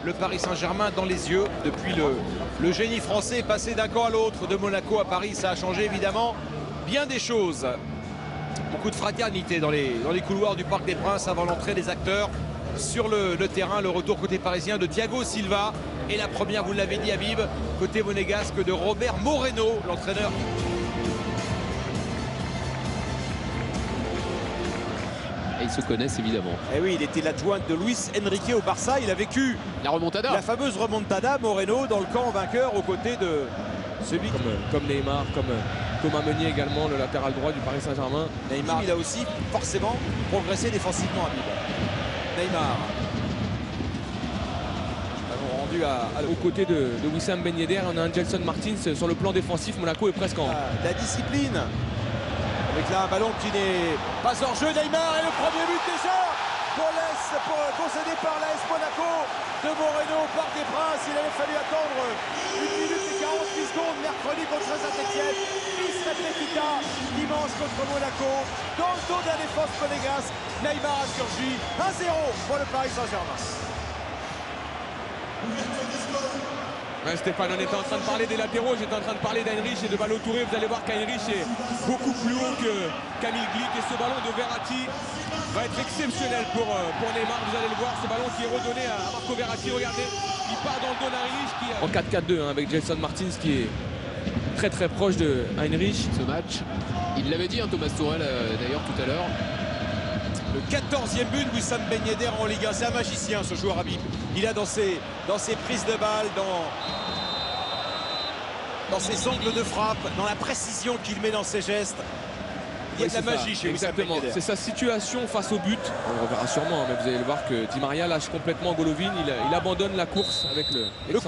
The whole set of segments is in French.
le Paris Saint-Germain dans les yeux. Depuis le génie français est passé d'un camp à l'autre, de Monaco à Paris, ça a changé évidemment bien des choses. Beaucoup de fraternité dans les couloirs du Parc des Princes avant l'entrée des acteurs sur le terrain. Le retour côté parisien de Thiago Silva et la première, vous l'avez dit Habib, côté monégasque de Robert Moreno, l'entraîneur. Et ils se connaissent évidemment. Et oui, il était l'adjoint de Luis Enrique au Barça. Il a vécu La remontada. la fameuse remontada, Moreno, dans le camp vainqueur aux côtés de celui comme Neymar, comme Thomas Meunier également, le latéral droit du Paris Saint-Germain. Neymar, il a aussi forcément progressé défensivement, Habib. Neymar. Ballon rendu aux côtés de Wissam Ben Yedder, on a un Gelson Martins sur le plan défensif. Monaco est presque en... La discipline. Avec là un ballon qui n'est pas hors jeu. Neymar et le premier but déjà concédé par l'AS Monaco de Moreno au Parc des Princes. Il avait fallu attendre 1 minute et 48 secondes mercredi contre Saint-Etienne. Bis Repetita, dimanche contre Monaco. Dans le dos de la défense monégasque, Neymar a surgi. 1-0 pour le Paris Saint-Germain. Ouais, Stéphane, on était en train de parler des latéraux, j'étais en train de parler d'Heinrich et de Ballo Touré. Vous allez voir qu'Heinrich est beaucoup plus haut que Camille Glick et ce ballon de Verratti va être exceptionnel pour Neymar. Vous allez le voir, ce ballon qui est redonné à Marco Verratti. Regardez, il part dans le dos d'Heinrich en 4-4-2 hein, avec Gelson Martins qui est très très proche de Heinrich. Ce match, il l'avait dit, hein, Thomas Tuchel d'ailleurs tout à l'heure. Le 14e but de Wissam Ben Yedder en Ligue 1. C'est un magicien ce joueur, Habib. Il a dans ses prises de balles, dans ses angles de frappe, dans la précision qu'il met dans ses gestes. Il y a de la magie chez Wissam Ben Yedder. C'est sa situation face au but. On le reverra sûrement, mais vous allez le voir que Di Maria lâche complètement Golovin. Il abandonne la course avec le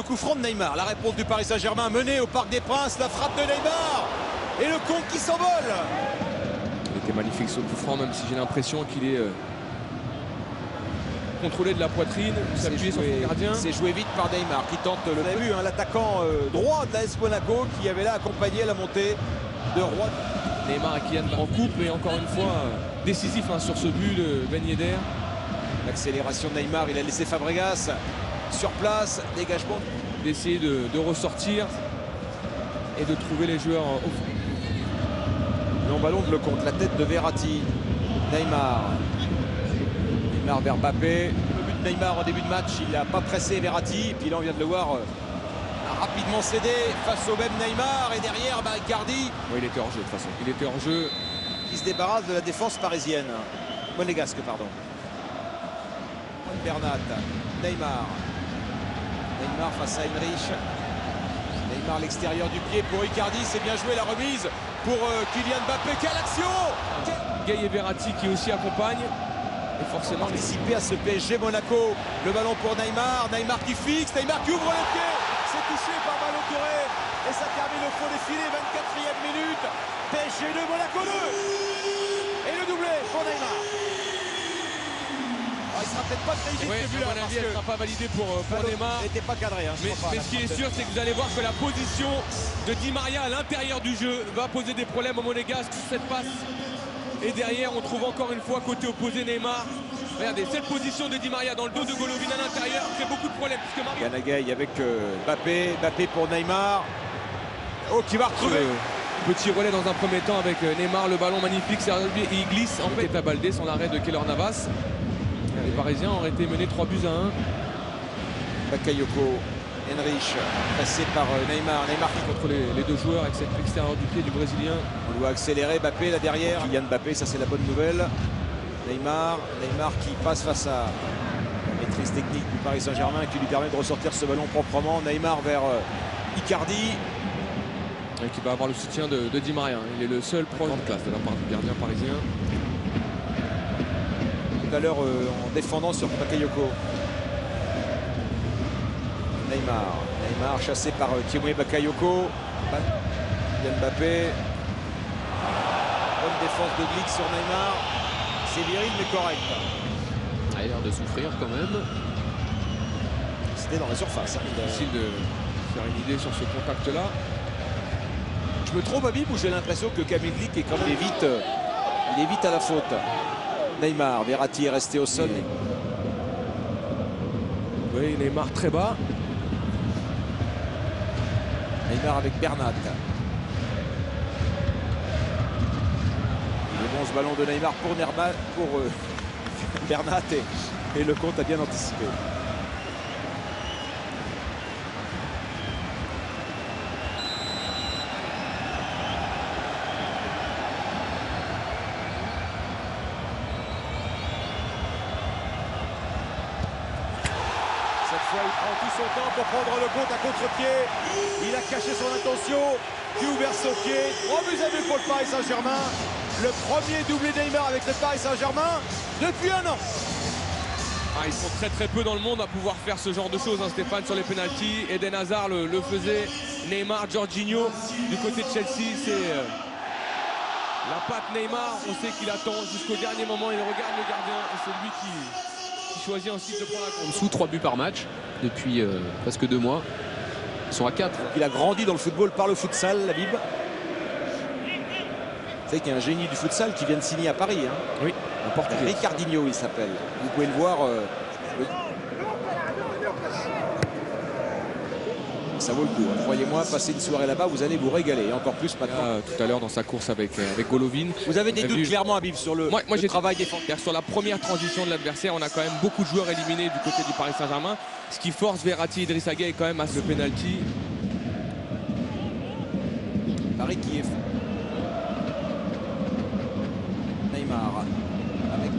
coup franc de Neymar. La réponse du Paris Saint-Germain menée au Parc des Princes. La frappe de Neymar. Et le compte qui s'envole. Il était magnifique ce coup franc, même si j'ai l'impression qu'il est contrôlé de la poitrine, s'appuyer sur son gardien. C'est joué vite par Neymar qui tente le but, hein, l'attaquant droit de l'AS Monaco qui avait là accompagné la montée de Roy. Neymar et Kylian en coupe et encore une fois décisif hein, sur ce but de Ben Yedder. L'accélération de Neymar, il a laissé Fabregas sur place, dégagement. D'essayer de ressortir et de trouver les joueurs au fond. Long ballon de Lecomte, la tête de Verratti. Neymar vers Mbappé. Le but de Neymar en début de match, il n'a pas pressé Verratti. Et puis là, on vient de le voir rapidement cédé face au même Neymar. Et derrière, Icardi. Oui, il était hors jeu de toute façon. Il était hors jeu. Qui se débarrasse de la défense parisienne. Monégasque, pardon. Bernat. Neymar face à Heinrich. Neymar l'extérieur du pied pour Icardi. C'est bien joué la remise pour Kylian Mbappé. Quelle action! Gay et Verratti qui aussi accompagnent. Et forcément participer à ce PSG Monaco. Le ballon pour Neymar. Neymar qui fixe. Neymar qui ouvre le pied. C'est touché par Ballo Touré. Et ça termine au fond des filets. 24e minute. PSG 2, Monaco 2. Et le doublé pour Neymar. Alors, il sera peut-être pas très vite à mon avis, elle ne sera pas validée pour Neymar. Il n'était pas cadré. Hein, mais ce qui est sûr, c'est que vous allez voir que la position de Di Maria à l'intérieur du jeu va poser des problèmes au Monégasque sur cette passe. Et derrière, on trouve encore une fois côté opposé Neymar. Regardez, cette position de Di Maria dans le dos de Golovin à l'intérieur fait beaucoup de problèmes. Ganagay avec Mbappé pour Neymar. Oh, qui va retrouver. Petit relais dans un premier temps avec Neymar, le ballon magnifique, et il glisse en fait à Baldé sans l'arrêt de Keylor Navas. Les Parisiens auraient été menés 3 buts à 1. Bakayoko, Heinrich, passé par Neymar. Neymar qui contre les deux joueurs avec cette extérieur du pied du Brésilien. On doit accélérer, Mbappé là derrière. Kylian Mbappé, ça c'est la bonne nouvelle. Neymar qui passe face à la maîtrise technique du Paris Saint-Germain qui lui permet de ressortir ce ballon proprement. Neymar vers Icardi. Et qui va avoir le soutien de Di Maria. Il est le seul proche de classe de la part du gardien parisien. Tout à l'heure en défendant sur Bakayoko. Neymar chassé par Thiemoué Bakayoko. Kylian Mbappé. Bonne défense de Glick sur Neymar. C'est viril mais correct. Il a l'air de souffrir quand même. C'était dans la surface. Difficile de faire une idée sur ce contact-là. Je me trompe, Habib, ou j'ai l'impression que Camille Glick est quand même il est vite à la faute. Neymar, Verratti est resté au sol. Oui, Neymar très bas. Neymar avec Bernat. Le bon ce ballon de Neymar pour Bernat et Lecomte a bien anticipé. Cette fois, il prend tout son temps pour prendre Lecomte à contre-pied. Il a caché son intention, puis ouvert son pied. 3-2 pour le Paris Saint-Germain. Le premier doublé Neymar avec le Paris Saint-Germain depuis un an. Ah, ils sont très peu dans le monde à pouvoir faire ce genre de choses, hein, Stéphane, sur les pénaltys. Eden Hazard le faisait. Neymar, Jorginho, du côté de Chelsea, c'est la patte Neymar. On sait qu'il attend jusqu'au dernier moment. Il regarde le gardien et c'est lui qui choisit ensuite de prendre la En course. dessous, 3 buts par match depuis presque 2 mois. Ils sont à 4. Il a grandi dans le football par le futsal, la Bib. Vous savez qu'il y a un génie du futsal qui vient de signer à Paris. Hein. Oui, Un Portugais. Ricardinho, il s'appelle. Vous pouvez le voir. Ça vaut le coup. Hein. Croyez-moi, passer une soirée là-bas, vous allez vous régaler. Et encore plus maintenant. Tout à l'heure dans sa course avec Golovin. Vous avez des On a doutes vu- clairement à vivre sur le J'ai travail défensif. Sur la première transition de l'adversaire, on a quand même beaucoup de joueurs éliminés du côté du Paris Saint-Germain. Ce qui force Verratti et Idrissa Gueye quand même à ce penalty. Paris qui est Neymar avec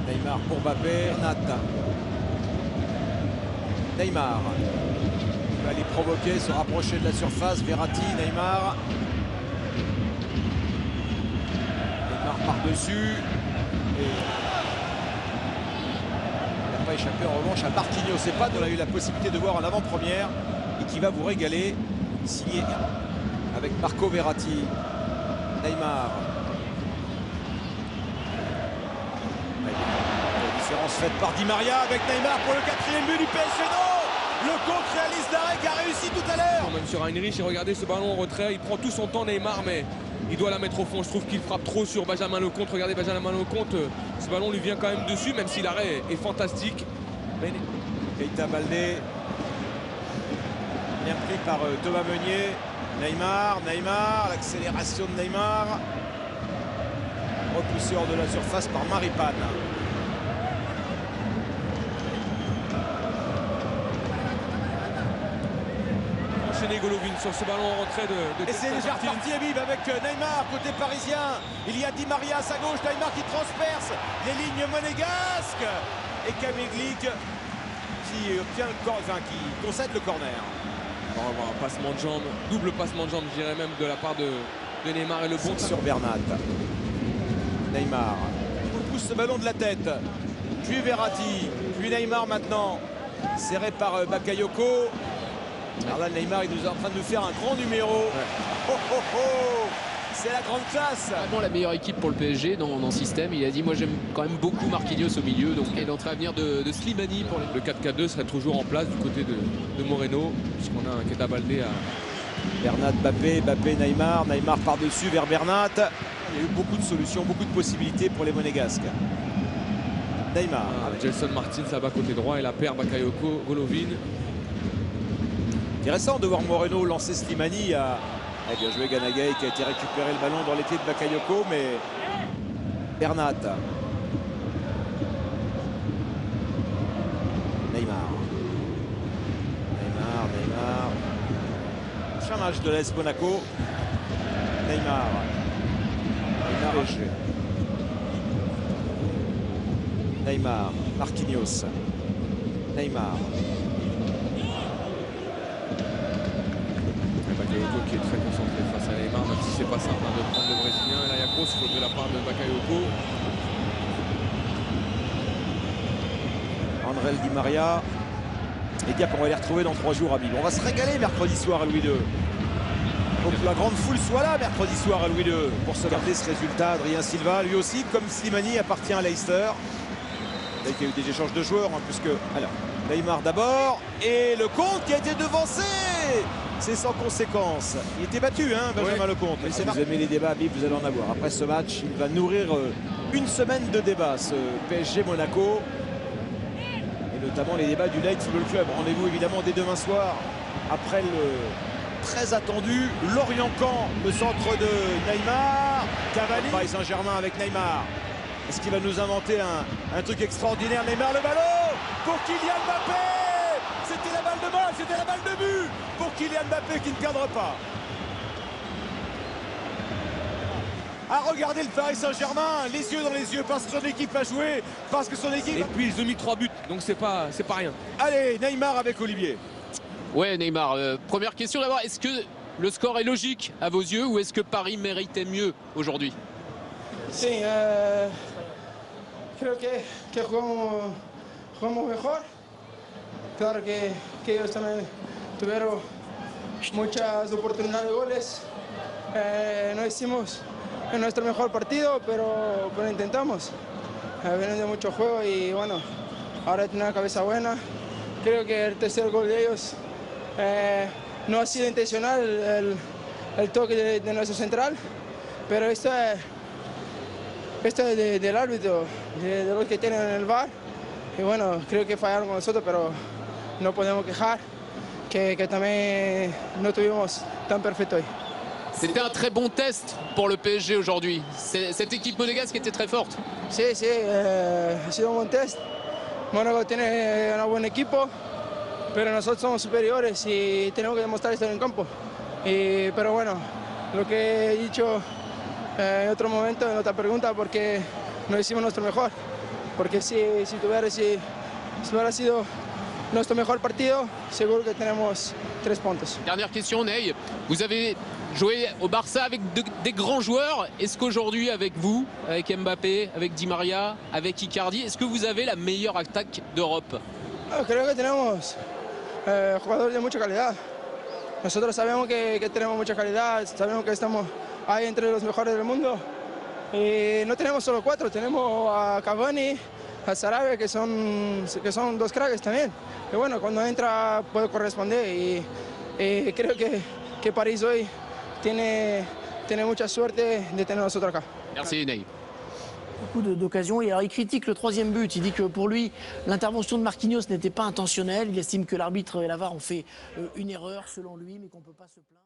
Neymar pour Mbappé, Nata. Neymar il va aller provoquer, se rapprocher de la surface. Verratti, Neymar. Neymar par-dessus. Et il n'a pas échappé en revanche à Marquinhos. C'est pas, on a eu la possibilité de voir en avant-première et qui va vous régaler. Signé avec Marco Verratti. Neymar. La différence faite par Di Maria avec Neymar pour le 4e but du PSG. Non, Lecomte réalise l'arrêt qui a réussi tout à l'heure. Même sur Heinrich, et regardez ce ballon en retrait, il prend tout son temps Neymar, mais il doit la mettre au fond. Je trouve qu'il frappe trop sur Benjamin Lecomte. Regardez Benjamin Lecomte, ce ballon lui vient quand même dessus, même si l'arrêt est fantastique. Keita Baldé. Bien pris par Thomas Meunier. Neymar, l'accélération de Neymar. Repoussé hors de la surface par Maripane. Enchaîné Golovin sur ce ballon en retrait de Et c'est déjà reparti Habib avec Neymar côté parisien. Il y a Di Maria à sa gauche, Neymar qui transperce les lignes monégasques. Et Camille Glick qui obtient le qui concède le corner. On va avoir un passement de jambe, double passement de jambe, je dirais même, de la part de Neymar et le bon Sur Bernat. Neymar. Il pousse ce ballon de la tête. Puis Verratti. Puis Neymar maintenant. Serré par Bakayoko. Alors là, Neymar, il nous est en train de nous faire un grand numéro. Ouais. Oh, oh, oh. C'est la grande classe. Vraiment la meilleure équipe pour le PSG dans le système. Il a dit moi j'aime quand même beaucoup Marquinhos au milieu. Donc, et l'entrée à venir de Slimani pour les... Le 4-4-2 serait toujours en place du côté de Moreno, puisqu'on a un Keita Baldé à... Bernat, Mbappé, Neymar. Neymar par-dessus vers Bernat. Il y a eu beaucoup de solutions, beaucoup de possibilités pour les Monégasques. Neymar. Gelson Martins là-bas côté droit et la paire Bakayoko, Golovin. Intéressant de voir Moreno lancer Slimani à... bien joué Ganagay qui a été récupéré le ballon dans les pieds de Bakayoko, mais Bernat. Neymar. Prochain match de l'AS Monaco. Neymar. Neymar. Marquinhos. Neymar. Bakayoko qui est très concentré face à Neymar, même si c'est pas simple de prendre le Brésilien. Et là, il y a grosse faute de la part de Bakayoko. André Di Maria. Et dire qu'on va les retrouver dans 3 jours à Bill. On va se régaler mercredi soir à Louis II. Faut que la grande foule soit là mercredi soir à Louis II pour se garder ce résultat. Adrien Silva, lui aussi, comme Slimani, appartient à Leicester. Vous savez qu'il y a eu des échanges de joueurs, hein, puisque... Alors, Neymar d'abord, et Lecomte qui a été devancé. C'est sans conséquence. Il était battu, hein, Benjamin Lecomte. Mais si vous aimez les débats, Bib, vous allez en avoir. Après ce match, il va nourrir une semaine de débats, ce PSG Monaco. notamment les débats du Light Football Club. Rendez-vous évidemment dès demain soir après le très attendu Lorient-Caen, le centre de Neymar. Cavani, Paris Saint-Germain avec Neymar. Est-ce qu'il va nous inventer un truc extraordinaire? Neymar, le ballon pour Kylian Mbappé. C'était la balle de match, c'était la balle de but pour Kylian Mbappé qui ne cadre pas. À regarder le Paris Saint-Germain, les yeux dans les yeux, parce que son équipe a joué, parce que son équipe... Et puis ils ont mis 3 buts, donc c'est pas rien. Allez, Neymar avec Olivier. Ouais, Neymar, première question d'abord, est-ce que le score est logique à vos yeux ou est-ce que Paris méritait mieux aujourd'hui? Sí, creo que jugamos mejor. Claro que ellos también tuvieron muchas oportunidades de goles. No hicimos nuestro mejor partido, pero intentamos. Vienen de mucho juego y bueno, ahora tienen una cabeza buena. Creo que el tercer gol de ellos no ha sido intencional el toque de nuestro central, pero esto es del árbitro, de los que tienen en el VAR. Y bueno, creo que fallaron con nosotros, pero no podemos quejar que también no tuvimos tan perfecto hoy. C'était un très bon test pour le PSG aujourd'hui. Cette équipe monégasque était très forte. Sí, ha sido un buen test. Mónaco tiene un buen equipo, pero nosotros somos superiores y tenemos que demostrar esto en el campo. Pero bueno, lo que he dicho en otro momento, en otra pregunta, porque no hicimos nuestro mejor. Porque si hubiera sido nuestro mejor partido, seguro que tenemos 3 puntos. Dernière question, Ney. Vous avez joué au Barça avec des grands joueurs. Est-ce qu'aujourd'hui, avec vous, avec Mbappé, avec Di Maria, avec Icardi, est-ce que vous avez la meilleure attaque d'Europe? Creo que tenemos jugadores de mucha calidad. Nosotros sabemos que tenemos mucha calidad, sabemos que estamos ahí entre los mejores del mundo. Y no tenemos solo 4, tenemos a Cavani, a Sarabia, que son 2 cracks también. Y bueno, cuando entra puede corresponder y creo que París hoy tiene mucha suerte de tener nosotros acá. Merci, Ney. Beaucoup d'occasions et alors il critique le 3e but. Il dit que pour lui l'intervention de Marquinhos n'était pas intentionnelle. Il estime que l'arbitre et la VAR ont fait une erreur selon lui, mais qu'on ne peut pas se plaindre.